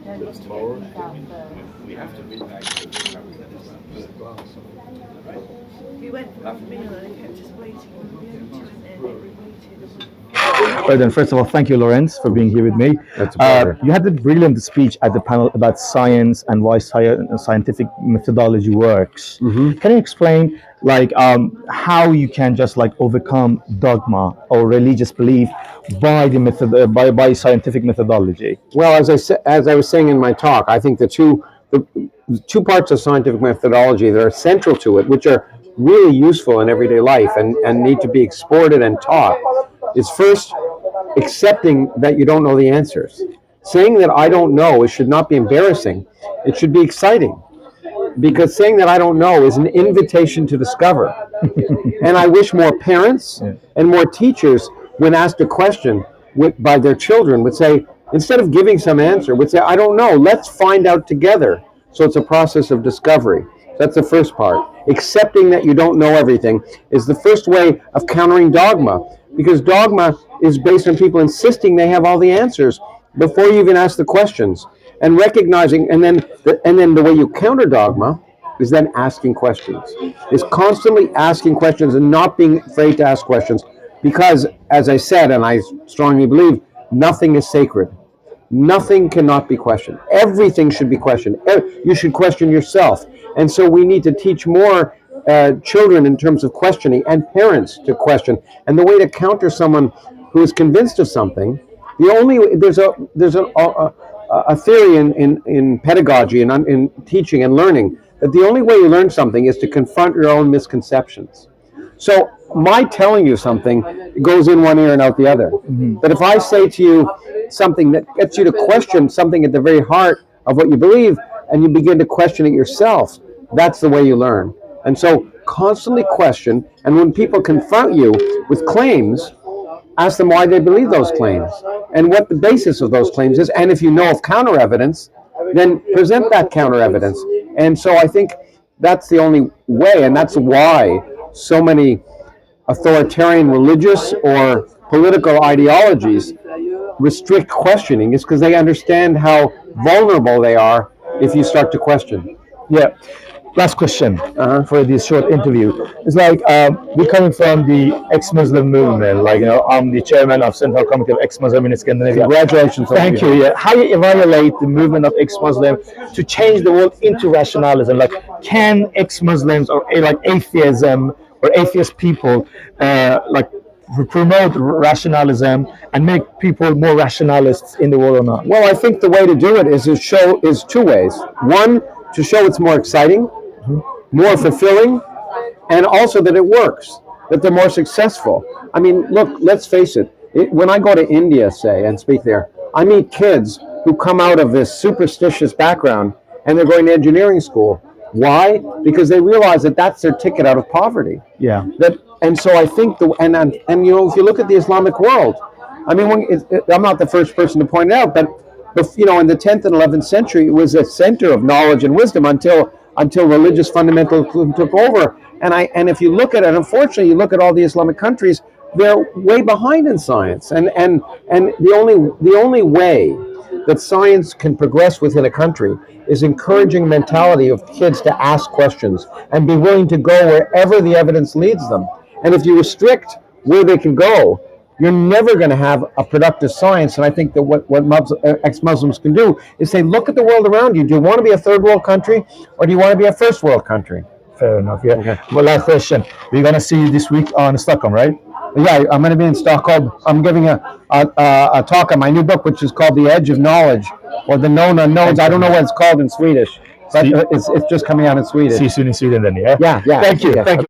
We went for a meal and they kept us waiting. Right then, first of all, thank you, Lourenz, for being here with me. That's a pleasure. You had a brilliant speech at the panel about science and why scientific methodology works. Mm-hmm. Can you explain, how you can just overcome dogma or religious belief by the by scientific methodology? Well, as I was saying in my talk, I think the two parts of scientific methodology that are central to it, which are really useful in everyday life and need to be exported and taught, is first accepting that you don't know the answers. Saying that I don't know, it should not be embarrassing. It should be exciting. Because saying that I don't know is an invitation to discover. And I wish more parents and more teachers, when asked a question by their children, would say, instead of giving some answer, would say, I don't know, let's find out together. So it's a process of discovery. That's the first part. Accepting that you don't know everything is the first way of countering dogma. Because dogma is based on people insisting they have all the answers before you even ask the questions. And recognizing, and then the way you counter dogma is then asking questions. Is constantly asking questions and not being afraid to ask questions. Because, as I said, and I strongly believe, nothing is sacred. Nothing cannot be questioned. Everything should be questioned. You should question yourself. And so we need to teach more children in terms of questioning and parents to question. And the way to counter someone who is convinced of something, there's a theory in pedagogy and in teaching and learning that the only way you learn something is to confront your own misconceptions. So my telling you something goes in one ear and out the other. Mm-hmm. But if I say to you something that gets you to question something at the very heart of what you believe, and you begin to question it yourself, that's the way you learn. And so constantly question, and when people confront you with claims, ask them why they believe those claims and what the basis of those claims is. And if you know of counter evidence, then present that counter evidence. And so I think that's the only way, and that's why so many authoritarian religious or political ideologies restrict questioning, is because they understand how vulnerable they are if you start to question. Yeah. Last question for this short interview. It's we're coming from the ex-Muslim movement. I'm the chairman of Central Committee of Ex-Muslim in Scandinavia. Congratulations. Thank you. Yeah. How you evaluate the movement of ex-Muslim to change the world into rationalism? Can ex-Muslims or atheism or atheist people promote rationalism and make people more rationalists in the world or not? Well, I think the way to do it is two ways. One, to show it's more exciting, more fulfilling, and also that it works, that they're more successful. I mean, look, let's face it. When I go to India, say, and speak there, I meet kids who come out of this superstitious background and they're going to engineering school. Why? Because they realize that that's their ticket out of poverty. Yeah. And so I think and if you look at the Islamic world, I mean, I'm not the first person to point it out, but in the 10th and 11th century, it was a center of knowledge and wisdom until religious fundamentalism took over. And if you look at it, unfortunately, you look at all the Islamic countries, they're way behind in science. And the only way that science can progress within a country is encouraging mentality of kids to ask questions and be willing to go wherever the evidence leads them. And if you restrict where they can go, you're never going to have a productive science. And I think that what ex-Muslims can do is say, look at the world around you. Do you want to be a third world country or do you want to be a first world country? Fair enough, yeah. Okay. Well, last question. We're going to see you this week on Stockholm, right? Yeah, I'm going to be in Stockholm. I'm giving a talk on my new book, which is called The Edge of Knowledge, or The Known Unknowns. I don't know what it's called in Swedish, but it's just coming out in Swedish. See you soon in Sweden then, yeah? Yeah. Thank you. Yeah. Thank you.